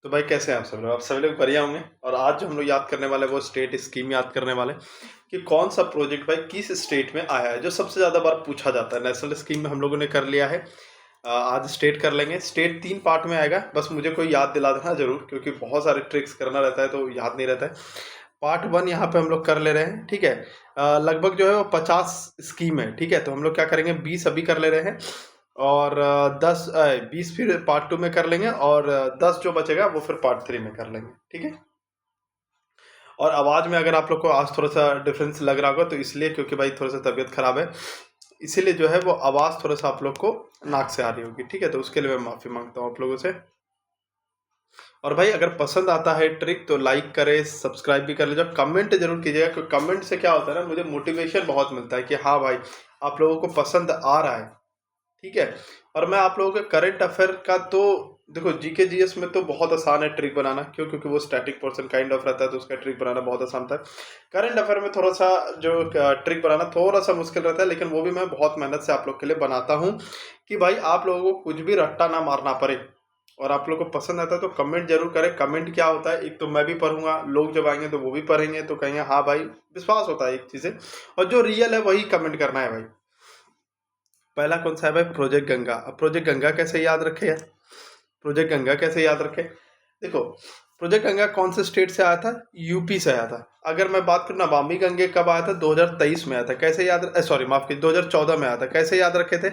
तो भाई कैसे हैं आप सभी लोग बढ़िया होंगे। और आज जो हम लोग याद करने वाले हैं वो स्टेट स्कीम याद करने वाले हैं कि कौन सा प्रोजेक्ट भाई किस स्टेट में आया है, जो सबसे ज़्यादा बार पूछा जाता है। नेशनल स्कीम में हम लोगों ने कर लिया है। आज स्टेट कर लेंगे। स्टेट 3 पार्ट में आएगा, बस मुझे कोई याद दिला देना जरूर, क्योंकि बहुत सारे ट्रिक्स करना रहता है तो याद नहीं रहता है। पार्ट 1 यहाँ पे हम लोग कर ले रहे हैं, ठीक है। लगभग जो है वो 50 स्कीम है, ठीक है। तो हम लोग क्या करेंगे, 20 अभी कर ले रहे हैं और 20 फिर पार्ट 2 में कर लेंगे और 10 जो बचेगा वो फिर पार्ट 3 में कर लेंगे, ठीक है। और आवाज़ में अगर आप लोग को आज थोड़ा सा डिफरेंस लग रहा होगा तो इसलिए क्योंकि भाई थोड़ा सा तबीयत खराब है, इसीलिए जो है वो आवाज़ थोड़ा सा आप लोग को नाक से आ रही होगी, ठीक है। तो उसके लिए मैं माफ़ी मांगता हूँ आप लोगों से। और भाई अगर पसंद आता है ट्रिक तो लाइक करें, सब्सक्राइब भी कर लीजिए, कमेंट जरूर कीजिएगा, क्योंकि कमेंट से क्या होता है ना, मुझे मोटिवेशन बहुत मिलता है कि हाँ भाई आप लोगों को पसंद आ रहा है, ठीक है। और मैं आप लोगों के करंट अफेयर का तो देखो, जीके जीएस में तो बहुत आसान है ट्रिक बनाना, क्यों? क्योंकि वो स्टैटिक पोर्शन काइंड ऑफ रहता है तो उसका ट्रिक बनाना बहुत आसान था। करंट अफेयर में थोड़ा सा जो ट्रिक बनाना थोड़ा सा मुश्किल रहता है, लेकिन वो भी मैं बहुत मेहनत से आप लोग के लिए बनाता हूँ कि भाई आप लोगों को कुछ भी रट्टा ना मारना पड़े। और आप लोग को पसंद आता है तो कमेंट जरूर करें। कमेंट क्या होता है, एक तो मैं भी पढ़ूंगा, लोग जब आएंगे तो वो भी पढ़ेंगे तो कहेंगे हाँ भाई, विश्वास होता है एक चीज़ है। और जो रियल है वही कमेंट करना है भाई। पहला कौन सा है भाई, प्रोजेक्ट गंगा। अब प्रोजेक्ट गंगा कैसे याद रखे यार, प्रोजेक्ट गंगा कैसे याद रखे? देखो, प्रोजेक्ट गंगा कौन से स्टेट से आया था? यूपी से आया था। अगर मैं बात करूँ नमामि गंगे कब आया था, 2023 में आया था। कैसे याद, सॉरी माफ कीजिए, 2014 में आया था। कैसे याद रखे थे?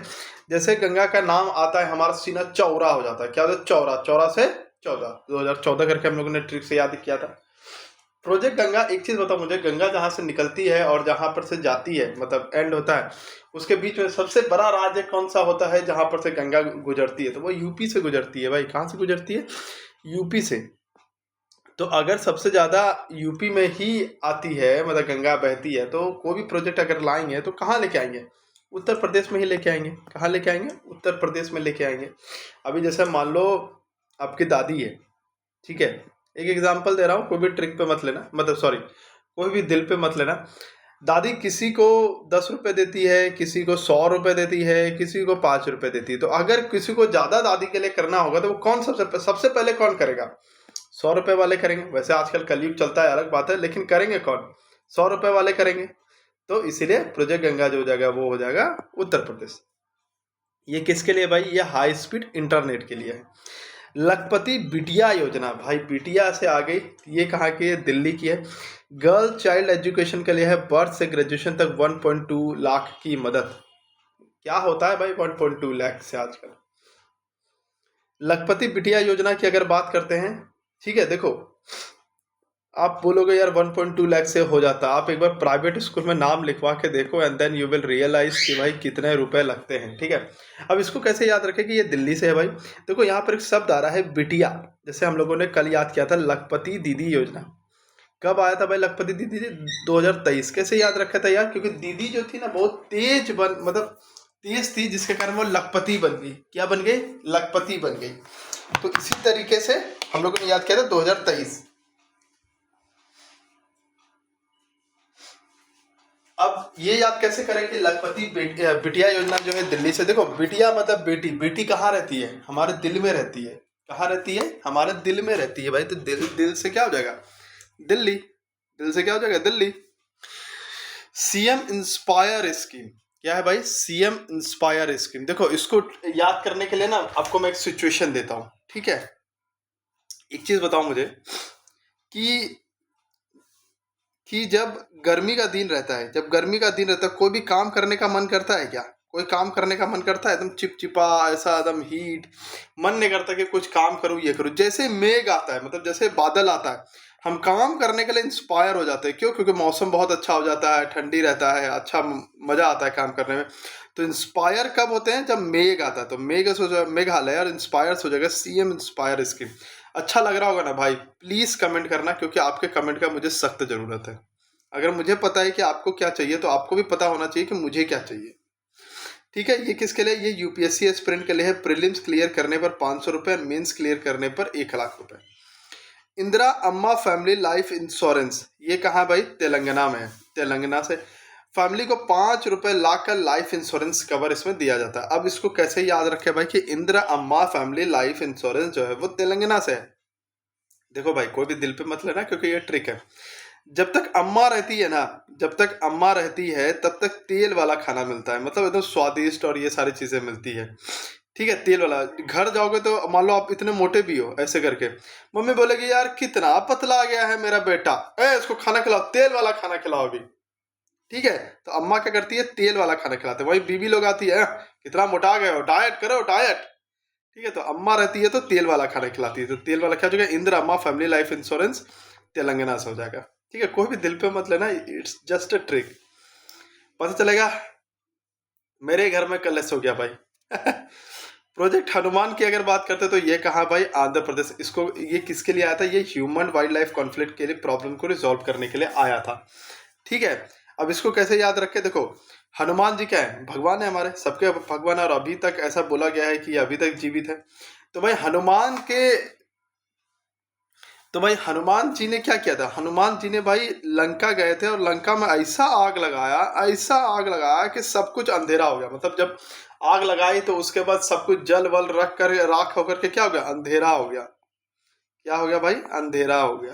जैसे गंगा का नाम आता है हमारा सीना चौरा हो जाता है। क्या होता है? चौरा, चौरा से 14, 2014 करके हम लोगों ने ट्रिक से याद किया था। प्रोजेक्ट गंगा, एक चीज बताओ मुझे, गंगा जहां से निकलती है और जहां पर से जाती है, मतलब एंड होता है, उसके बीच में सबसे बड़ा राज्य कौन सा होता है जहां पर से गंगा गुजरती है? तो वो यूपी से गुजरती है भाई। कहां से गुजरती है? यूपी से। तो अगर सबसे ज्यादा यूपी में ही आती है, मतलब गंगा बहती है, तो कोई भी प्रोजेक्ट अगर लाएंगे तो कहाँ लेके आएंगे? उत्तर प्रदेश में ही लेके आएंगे। कहाँ लेके आएंगे? उत्तर प्रदेश में लेके आएंगे। अभी जैसे मान लो आपकी दादी है, ठीक है। एक एग्जांपल दे रहा हूँ, कोई भी ट्रिक पे मत लेना, मतलब सॉरी, कोई भी दिल पे मत लेना। दादी किसी को 10 रुपए देती है, किसी को 100 रुपए देती है, किसी को 5 रुपए देती है। तो अगर किसी को ज्यादा दादी के लिए करना होगा तो वो कौन सबसे पहले कौन करेगा? 100 रुपए वाले करेंगे। वैसे आजकल कलयुग चलता है, अलग बात है, लेकिन करेंगे कौन? 100 रुपए वाले करेंगे। तो इसीलिए प्रोजेक्ट गंगा जो हो जाएगा वो हो जाएगा उत्तर प्रदेश। ये किसके लिए भाई? ये हाई स्पीड इंटरनेट के लिए है। लखपति बिटिया योजना, भाई बिटिया से आ गई, ये कहाँ की है? दिल्ली की है। गर्ल चाइल्ड एजुकेशन के लिए है, बर्थ से ग्रेजुएशन तक 1.2 लाख की मदद। क्या होता है भाई 1.2 लाख से आजकल? लखपति बिटिया योजना की अगर बात करते हैं, ठीक है। देखो, आप बोलोगे यार 1.2 लाख से हो जाता, आप एक बार प्राइवेट स्कूल में नाम लिखवा के देखो and then you will realise कि भाई कितने रुपए लगते हैं, ठीक है। अब इसको कैसे याद रखें कि ये दिल्ली से है भाई? देखो यहाँ पर एक शब्द आ रहा है बिटिया, जैसे हम लोगों ने कल याद किया था लखपति दीदी योजना। कब आया था भाई लखपति दीदी? 2023। कैसे याद रखा था यार? क्योंकि दीदी जो थी ना बहुत मतलब तेज थी, जिसके कारण वो लखपति बन गई। क्या बन गई? लखपति बन गई। तो इसी तरीके से हम लोगों ने याद किया था 2023। अब ये याद कैसे करें कि लखपति बिटिया योजना जो है दिल्ली से? देखो, बिटिया मतलब बेटी। बेटी कहाँ रहती है? हमारे दिल में रहती है। कहाँ रहती है? हमारे दिल में रहती है भाई। तो दिल से क्या हो जाएगा? दिल्ली। दिल से क्या हो जाएगा? दिल्ली। सीएम इंस्पायर स्कीम क्या है भाई? सीएम इंस्पायर स्कीम, देखो इसको याद करने के लिए ना आपको मैं एक सिचुएशन देता हूँ, ठीक है। एक चीज बताओ मुझे कि जब गर्मी का दिन रहता है, जब गर्मी का दिन रहता है, कोई भी काम करने का मन करता है क्या? कोई काम करने का मन करता है? एकदम चिपचिपा ऐसा, एकदम हीट, मन नहीं करता कि कुछ काम करूँ, ये करूँ। जैसे मेघ आता है, मतलब जैसे बादल आता है, हम काम करने के लिए इंस्पायर हो जाते हैं। क्यों? क्योंकि मौसम बहुत अच्छा हो जाता है, ठंडी रहता है, अच्छा मजा आता है काम करने में। तो इंस्पायर कब होते हैं? जब मेघ आता है। तो मेघालय और इंस्पायर हो जाएगा सीएम इंस्पायर स्कीम। अच्छा लग रहा होगा ना भाई? प्लीज कमेंट करना, क्योंकि आपके कमेंट का मुझे सख्त जरूरत है। अगर मुझे पता है कि आपको क्या चाहिए तो आपको भी पता होना चाहिए कि मुझे क्या चाहिए, ठीक है। ये किसके लिए? ये यूपीएससी एस्पिरेंट के लिए है। प्रीलिम्स क्लियर करने पर 500 रुपए और मेंस क्लियर करने पर 1 लाख रुपए। इंदिरा अम्मा फैमिली लाइफ इंश्योरेंस, ये कहाँ भाई? तेलंगाना में है। तेलंगाना से फैमिली को 5 रुपए लाख का लाइफ इंश्योरेंस कवर इसमें दिया जाता है। अब इसको कैसे याद रखें भाई कि इंदिरा अम्मा फैमिली लाइफ इंश्योरेंस जो है वो तेलंगाना से है। देखो भाई, कोई भी दिल पे मत लेना, क्योंकि ये ट्रिक है। जब तक अम्मा रहती है ना, जब तक अम्मा रहती है तब तक तेल वाला खाना मिलता है, मतलब एकदम स्वादिष्ट और ये सारी चीजें मिलती है। ठीक है, तेल वाला। घर जाओगे तो मान लो आप इतने मोटे भी हो, ऐसे करके मम्मी बोलेगी यार कितना पतला आ गया है मेरा बेटा, इसको खाना खिलाओ, तेल वाला खाना खिलाओ अभी। ठीक है, तो अम्मा क्या करती है, तेल वाला खाना खिलाते हैं। वही बीवी लोग आती है, कितना मोटा गए हो, डाइट करो डाइट। ठीक है, तो अम्मा रहती है तो तेल वाला खाना खिलाती है, तो तेल वाला क्या हो जाएगा, इंदिरा अम्मा फैमिली लाइफ इंश्योरेंस तेलंगाना से हो जाएगा। ठीक है, कोई भी दिल पे मत लेना, इट्स जस्ट अ ट्रिक। पता चलेगा मेरे घर में कलेश हो गया भाई। प्रोजेक्ट हनुमान की अगर बात करते तो ये कहा भाई, आंध्र प्रदेश। इसको ये किसके लिए आया था, ये ह्यूमन वाइल्ड लाइफ कॉन्फ्लिक्ट के लिए, प्रॉब्लम को रिजॉल्व करने के लिए आया था। ठीक है, अब इसको कैसे याद रखे, देखो हनुमान जी क्या है, भगवान है, हमारे सबके भगवान, और अभी तक ऐसा बोला गया है कि अभी तक जीवित है। तो भाई हनुमान जी ने क्या किया था, हनुमान जी ने भाई लंका गए थे और लंका में ऐसा आग लगाया, ऐसा आग लगाया कि सब कुछ अंधेरा हो गया। मतलब जब आग लगाई तो उसके बाद सब कुछ जल वल रख कर राख होकर के क्या हो गया, अंधेरा हो गया। क्या हो गया भाई, अंधेरा हो गया।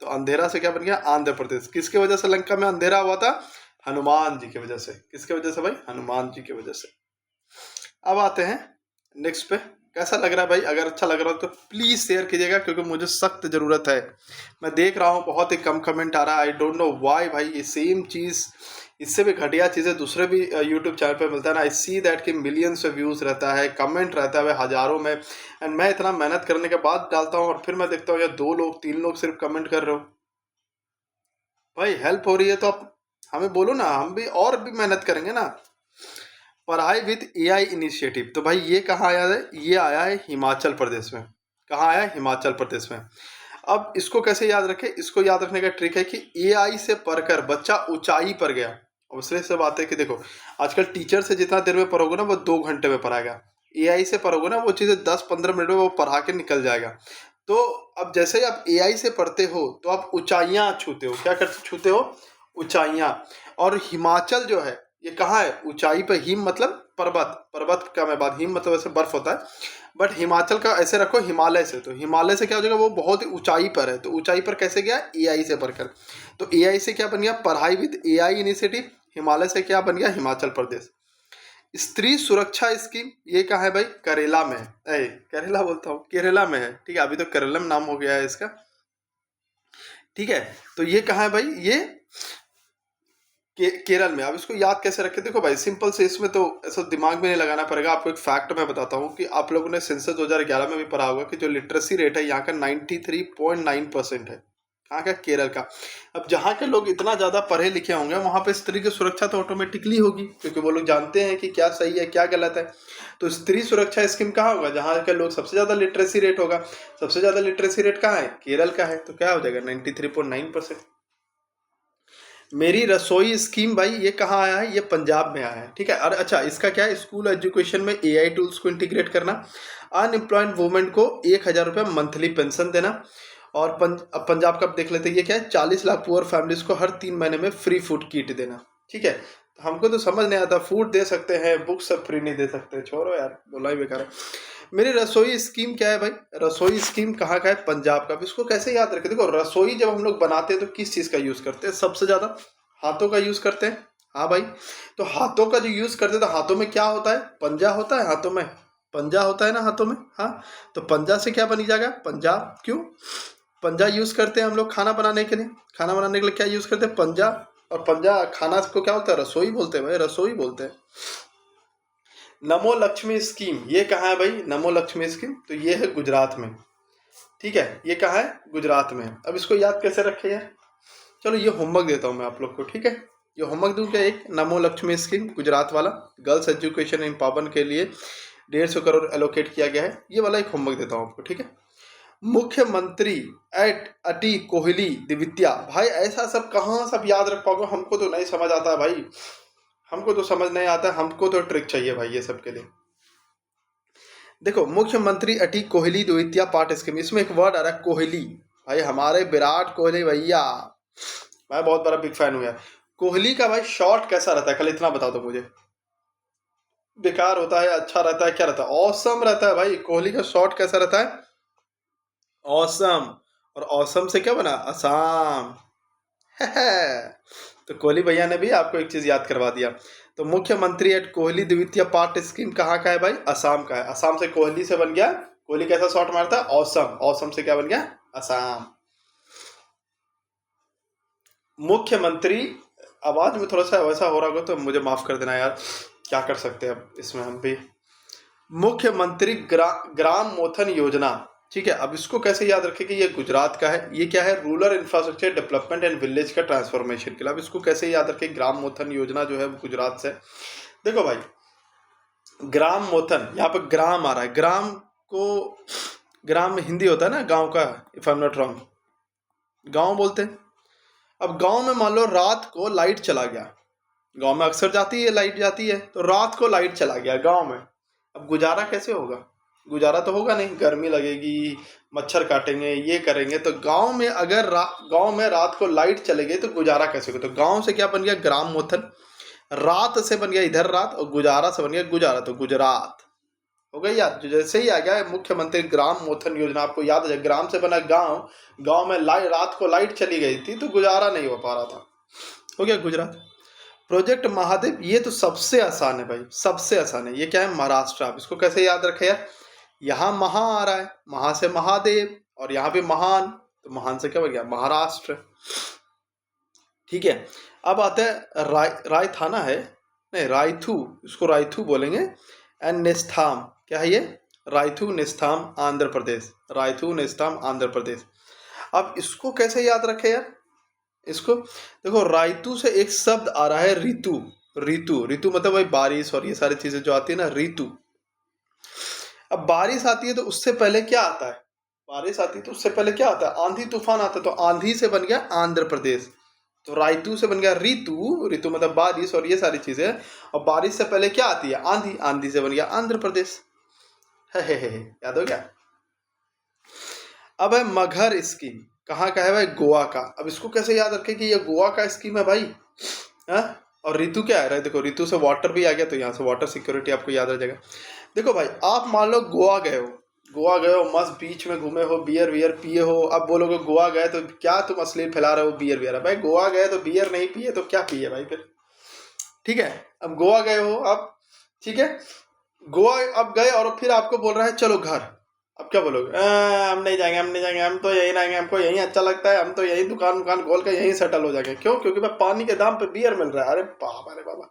तो अंधेरा से क्या बन गया, आंध्र प्रदेश। किसके वजह से लंका में अंधेरा हुआ था, हनुमान जी की वजह से। किसके वजह से भाई, हनुमान जी की वजह से। अब आते हैं नेक्स्ट पे। कैसा लग रहा है भाई, अगर अच्छा लग रहा हो तो प्लीज शेयर कीजिएगा, क्योंकि मुझे सख्त जरूरत है। मैं देख रहा हूँ बहुत ही कम कमेंट आ रहा है, आई डोंट नो व्हाई भाई। ये सेम चीज, इससे भी घटिया चीजें दूसरे भी यूट्यूब चैनल पे मिलता है ना। आई सी दैट कि मिलियंस ऑफ व्यूज रहता है, कमेंट रहता है हजारों में, एंड मैं इतना मेहनत करने के बाद डालता हूँ और फिर मैं देखता हूँ यार 2 लोग 3 लोग सिर्फ कमेंट कर रहे हो। भाई हेल्प हो रही है तो आप हमें बोलो ना, हम भी और भी मेहनत करेंगे ना। पढ़ाई विद एआई इनिशिएटिव, तो भाई ये कहाँ आया है, ये आया है हिमाचल प्रदेश में। कहाँ आया है, हिमाचल प्रदेश में। अब इसको कैसे याद रखें, इसको याद रखने का ट्रिक है कि एआई से पढ़कर बच्चा ऊंचाई पर गया। अब उससे से बात है कि देखो आजकल टीचर से जितना देर में पढ़ोगे ना वो 2 घंटे में पढ़ाएगा, एआई से पढ़ोगे ना वो चीज़ें 10-15 मिनट में वो पढ़ा के निकल जाएगा। तो अब जैसे ही आप एआई से पढ़ते हो तो आप ऊंचाइयां छूते हो, क्या करते छूते हो, ऊंचाइयां। और हिमाचल जो है ये कहाँ है, ऊंचाई पर। हिम मतलब पर्वत, पर्वत का मैं बात, हिम मतलब ऐसे बर्फ होता है, बट हिमाचल का ऐसे रखो हिमालय से। तो हिमालय से क्या हो जाएगा, वो बहुत ही ऊंचाई पर है। तो ऊंचाई पर कैसे गया, एआई से पढ़कर। तो एआई से क्या बन गया, पढ़ाई विद एआई इनिशिएटिव। हिमालय से क्या बन गया, हिमाचल प्रदेश। स्त्री सुरक्षा स्कीम, ये कहाँ है भाई, करेला में है। करेला बोलता हूँ, केरला में है। ठीक है, अभी तो केरलम नाम हो गया है इसका। ठीक है, तो ये कहाँ है भाई, ये केरल में। अब इसको याद कैसे रखें, देखो भाई सिंपल से, इसमें तो ऐसा दिमाग में नहीं लगाना पड़ेगा। आपको एक फैक्ट मैं बताता हूँ कि आप लोगों ने सेंसस 2011 में भी पढ़ा होगा कि जो लिटरेसी रेट है यहाँ का 93.9% है। कहाँ का, केरल का। अब जहाँ के लोग इतना ज़्यादा पढ़े लिखे होंगे वहाँ पे स्त्री की सुरक्षा तो ऑटोमेटिकली होगी, क्योंकि वो लोग जानते हैं कि क्या सही है क्या गलत है। तो स्त्री सुरक्षा स्कीम कहाँ होगा, जहाँ के लोग सबसे ज़्यादा लिटरेसी रेट होगा। सबसे ज़्यादा लिटरेसी रेट कहाँ है, केरल का है। तो क्या हो जाएगा, 93.9%। मेरी रसोई स्कीम भाई ये कहाँ आया है, ये पंजाब में आया है। ठीक है, और अच्छा इसका क्या है, स्कूल एजुकेशन में एआई टूल्स को इंटीग्रेट करना, अनएम्प्लॉयड वुमेन को 1,000 रुपये मंथली पेंशन देना। और अब पंजाब का देख लेते हैं, ये क्या है, 40 लाख पुअर फैमिलीज को हर 3 महीने में फ्री फूड किट देना। ठीक है, हमको तो समझ नहीं आता, फूड दे सकते हैं, बुक्स सब फ्री नहीं दे सकते, छोड़ो यार, बोला ही बेकार है। मेरी रसोई स्कीम क्या है भाई, रसोई स्कीम कहाँ का है, पंजाब का। इसको कैसे याद रखें, देखो रसोई जब हम लोग बनाते हैं तो किस चीज़ का यूज़ करते हैं, सबसे ज़्यादा हाथों का यूज़ करते हैं। हाँ भाई, तो हाथों का जो यूज़ करते हैं तो हाथों में क्या होता है, पंजा होता है, हाथों में पंजा होता है ना, हाथों में। हाँ, तो पंजा से क्या बनी जाएगा, पंजाब। क्यों, पंजा यूज़ करते हैं हम लोग खाना बनाने के लिए। खाना बनाने के लिए क्या यूज़ करते हैं, पंजा। और पंजा, खाना को क्या बोलते हैं, रसोई बोलते हैं भाई, रसोई बोलते हैं। नमो लक्ष्मी स्कीम, ये कहाँ है भाई, नमो लक्ष्मी स्कीम, तो ये है गुजरात में। ठीक है, ये कहाँ है, गुजरात में। अब इसको याद कैसे रखे यार, चलो ये होमवर्क देता हूँ मैं आप लोग को। ठीक है, ये होमवर्क दूँ क्या, एक नमो लक्ष्मी स्कीम गुजरात वाला, गर्ल्स एजुकेशन एम्पावरमेंट के लिए 150 करोड़ एलोकेट किया गया है, ये वाला एक होमवर्क देता हूँ आपको। ठीक है, मुख्यमंत्री एट अटी कोहली दिवित्या, भाई ऐसा सब कहाँ सब याद रख पाओगे, हमको तो नहीं समझ आता भाई, हमको तो समझ नहीं आता, हमको तो ट्रिक चाहिए भाई ये सब के लिए। देखो मुख्यमंत्री अटी कोहली द्वितीय पार्ट स्कीम, इसमें एक वर्ड आ रहा है कोहली। भाई हमारे विराट कोहली भैया, मैं बहुत बड़ा बिग फैन हूँ यार। कोहली का भाई शॉट कैसा रहता है, कल इतना बता दो मुझे। बेकार होता है, अच्छा रहता है, क्या रहता है, ऑसम रहता है भाई। कोहली का शॉट कैसा रहता है, ऑसम। और औसम से क्या बना, असम। तो कोहली भैया ने भी आपको एक चीज याद करवा दिया। तो मुख्यमंत्री एट कोहली द्वितीय पार्ट स्कीम कहाँ का है भाई, असम का है। असम से कोहली से बन गया, कोहली कैसा शॉट मारता है, औसम, औसम से क्या बन गया, असम। मुख्यमंत्री, आवाज में थोड़ा सा वैसा हो रहा होगा तो मुझे माफ कर देना यार, क्या कर सकते हैं अब इसमें हम भी। मुख्यमंत्री ग्राम मोथन योजना, ठीक है। अब इसको कैसे याद रखें कि ये गुजरात का है, ये क्या है, rural infrastructure development and village का ट्रांसफॉर्मेशन के लिए। अब इसको कैसे याद रखें, ग्राम मोथन योजना जो है वो गुजरात से। देखो भाई, ग्राम मोथन, यहाँ पर ग्राम आ रहा है, ग्राम को, ग्राम में हिंदी होता है ना गांव का, if I am not wrong, गांव बोलते हैं। अब गांव में मान लो रात को लाइट चला गया, गांव में अक्सर जाती है लाइट, जाती है, तो रात को लाइट चला गया गांव में, अब गुजारा कैसे होगा, गुजारा तो होगा नहीं, गर्मी लगेगी, मच्छर काटेंगे, ये करेंगे। तो गांव में अगर गांव में रात को लाइट चले गई तो गुजारा कैसे होगा, तो गांव से क्या बन गया, ग्राम मोथन, रात से बन गया इधर रात, और गुजारा से बन गया गुजारा, तो गुजरात हो गई यार। जो जैसे ही आ गया मुख्यमंत्री ग्राम मोथन योजना, आपको याद है ग्राम से बना गांव, गांव में रात को लाइट चली गई थी तो गुजारा नहीं हो पा रहा था, हो गया गुजरात। प्रोजेक्ट महादेव, ये तो सबसे आसान है भाई, सबसे आसान है। ये क्या है, महाराष्ट्र। आप इसको कैसे याद रखे यार, यहाँ महा आ रहा है, महा से महादेव, और यहाँ पे महान, तो महान से क्या बन गया, महाराष्ट्र। ठीक है। अब आते हैं रायथाना है, नहीं रायथू, इसको रायथू बोलेंगे, एंड निस्थाम, क्या है ये, रायथू निस्थाम आंध्र प्रदेश, रायथू निस्थाम आंध्र प्रदेश। अब इसको कैसे याद रखे यार, इसको देखो, रायतू से एक शब्द आ रहा है ऋतु, ऋतु, ऋतु मतलब भाई बारिश और ये सारी चीजें जो आती है ना, ऋतु। अब बारिश आती है तो उससे पहले क्या आता है, बारिश आती है तो उससे पहले क्या आता है, आंधी तूफान आता है, तो आंधी से बन गया आंध्र प्रदेश, तो रायतू से बन गया ऋतु, ऋतु मतलब बारिश और ये सारी चीजें, और बारिश से पहले क्या आती है, आंधी, आंधी से बन गया आंध्र प्रदेश। है याद हो गया। अब है मगहर स्कीम, कहाँ का है भाई, गोवा का। अब इसको कैसे याद रखें कि ये गोवा का स्कीम है भाई, है? और ऋतु क्या है, देखो ऋतु से वाटर भी आ गया, तो यहाँ से वाटर सिक्योरिटी आपको याद रह जाएगा। देखो भाई, आप मान लो गोवा गए हो, गोवा गए हो, मस्त बीच में घूमे हो, बियर वियर पिए हो। अब बोलोगे गोवा गए तो क्या तुम असली फैला रहे हो बियर वियर, भाई गोवा गए तो बियर नहीं पिए तो क्या पिए भाई फिर, ठीक है। अब गोवा गए हो अब, ठीक है, गोवा अब गए और फिर आपको बोल रहा है चलो घर, अब क्या बोलोगे, हम नहीं जाएंगे, हम नहीं जाएंगे, हम तो यहीं रहेंगे, हमको यहीं अच्छा लगता है, हम तो यहीं दुकान दुकान खोल के यहीं सेटल हो जाएंगे। क्यों, क्योंकि भाई पानी के दाम पे बियर मिल रहा है, अरे बाबा, अरे बाबा।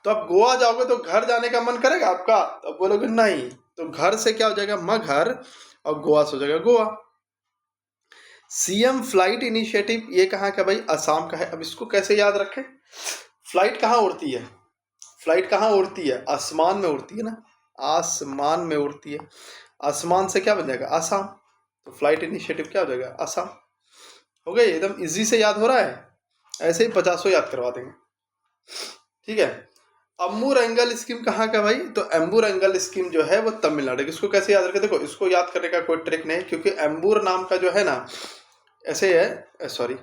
तो अब गोवा जाओगे तो घर जाने का मन करेगा आपका, तो बोलोगे नहीं, तो घर से क्या हो जाएगा, मगहर, और गोवा से हो जाएगा गोवा। सीएम फ्लाइट इनिशिएटिव, ये कहाँ का भाई, असम का है। अब इसको कैसे याद रखें, फ्लाइट कहाँ उड़ती है, फ्लाइट कहाँ उड़ती है, आसमान में उड़ती है ना, आसमान में उड़ती है, आसमान से क्या बन जाएगा, आसाम, तो फ्लाइट इनिशिएटिव क्या हो जाएगा, आसाम। हो गया, एकदम इजी से याद हो रहा है, ऐसे ही 50 याद करवा देंगे, ठीक है। अम्बूर एंगल स्कीम कहाँ का भाई, तो एम्बूर एंगल स्कीम जो है वो तमिलनाडु। इसको कैसे याद रखें, देखो इसको याद करने का कोई ट्रिक नहीं, क्योंकि एम्बूर नाम का जो है ना, ऐसे है, सॉरी,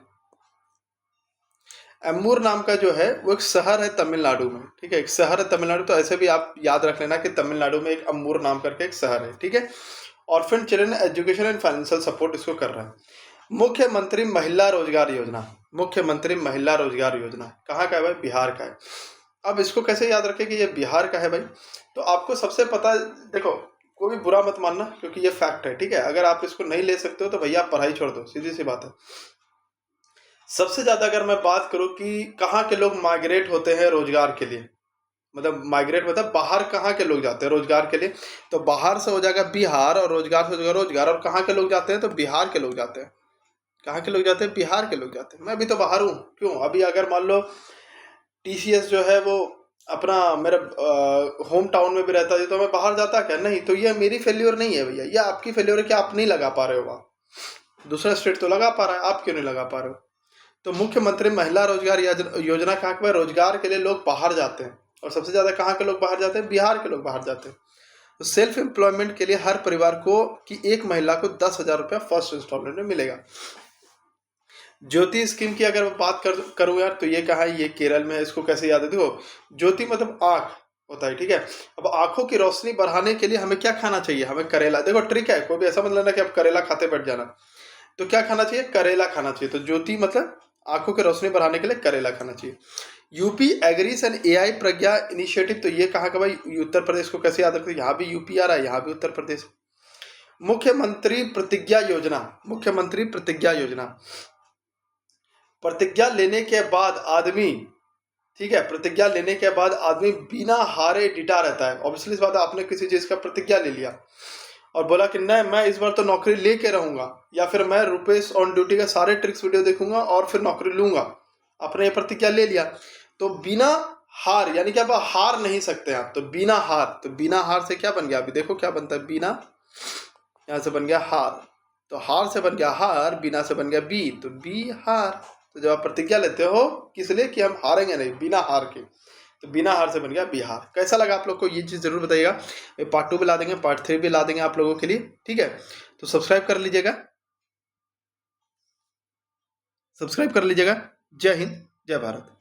एम्बूर नाम का जो है वो एक शहर है तमिलनाडु में, ठीक है, एक शहर है तमिलनाडु। तो ऐसे भी आप याद रख लेना कि तमिलनाडु में एक अम्बूर नाम करके एक शहर है, ठीक है। Orphan children education and financial support इसको कर रहा है। मुख्यमंत्री महिला रोजगार योजना, मुख्यमंत्री महिला रोजगार योजना कहाँ का है भाई, बिहार का है। अब इसको कैसे याद रखें कि ये बिहार का है भाई, तो आपको सबसे पता, देखो कोई भी बुरा मत मानना क्योंकि ये फैक्ट है, ठीक है। अगर आप इसको नहीं ले सकते हो तो भैया आप पढ़ाई छोड़ दो, सीधी सी बात है। सबसे ज्यादा अगर मैं बात करूं कि कहाँ के लोग माइग्रेट होते हैं रोजगार के लिए, मतलब माइग्रेट मतलब बाहर कहाँ के लोग जाते हैं रोजगार के लिए, तो बाहर से हो जाएगा बिहार, और रोजगार से हो जाएगा रोजगार। और कहाँ के लोग जाते हैं, तो बिहार के लोग जाते हैं। कहाँ के लोग जाते हैं, बिहार के लोग जाते हैं। मैं भी तो बाहर हूँ, क्यों, अभी अगर मान लो टीसीएस जो है वो अपना मेरे होम टाउन में भी रहता है तो मैं बाहर जाता क्या, नहीं। तो ये मेरी फेल्योर नहीं है भैया, ये आपकी फेल्योर है कि आप नहीं लगा पा रहे हो वहाँ, दूसरा स्टेट तो लगा पा रहा है, आप क्यों नहीं लगा पा रहे हो। तो मुख्यमंत्री महिला रोजगार योजना कहाँ के, रोजगार के लिए लोग बाहर जाते हैं, और सबसे ज्यादा कहाँ के लोग बाहर जाते हैं, बिहार के लोग बाहर जाते हैं। तो सेल्फ एम्प्लॉयमेंट के लिए हर परिवार को कि एक महिला को 10,000 रुपया फर्स्ट इंस्टॉलमेंट में मिलेगा। ज्योति स्कीम की अगर बात करूँ यार, तो ये कहाँ है, ये केरल में है। इसको कैसे याद है, देखो ज्योति मतलब आँख होता है, ठीक है। अब आंखों की रोशनी बढ़ाने के लिए हमें क्या खाना चाहिए, हमें करेला। देखो ट्रिक है, कोई भी ऐसा मत लेना कि आप करेला खाते बैठ जाना। तो क्या खाना चाहिए? करेला खाना चाहिए। तो ज्योति मतलब आंखों की रोशनी बढ़ाने के लिए करेला खाना चाहिए। UP agrees and AI Pragya initiative, तो ये कहाँ का भाई? उत्तर प्रदेश को कैसे याद रखते हैं? यहाँ भी यूपी आ रहा है, यहाँ भी उत्तर प्रदेश। मुख्यमंत्री प्रतिज्ञा योजना, मुख्यमंत्री प्रतिज्ञा योजना, प्रतिज्ञा लेने के बाद आदमी, ठीक है, प्रतिज्ञा लेने के बाद आदमी बिना हारे डिटा रहता है। ऑब्वियसली इस बात है, आपने किसी चीज का प्रतिज्ञा ले लिया और बोला कि नहीं मैं इस बार तो नौकरी लेके रहूंगा, या फिर मैं रुपेश ऑन ड्यूटी का सारे ट्रिक्स वीडियो देखूंगा और फिर नौकरी लूंगा, आपने ये प्रतिज्ञा ले लिया, तो बिना हार, यानी कि आप हार नहीं सकते आप, तो बिना हार, तो बिना हार से क्या बन गया? अभी देखो क्या बनता है, बिना, यहां से बन गया हार, तो हार से बन गया हार, बिना से बन गया बी, तो बी हार। तो जब आप प्रतिज्ञा लेते हो किस लिए? कि हम हारेंगे नहीं, बिना हार के, तो बिना हार से बन गया बिहार। कैसा लगा आप लोग को ये चीज़ जरूर बताइएगा। पार्ट 2 भी ला देंगे, पार्ट 3 भी ला देंगे आप लोगों के लिए, ठीक है। तो सब्सक्राइब कर लीजिएगा, सब्सक्राइब कर लीजिएगा। जय हिंद, जय भारत।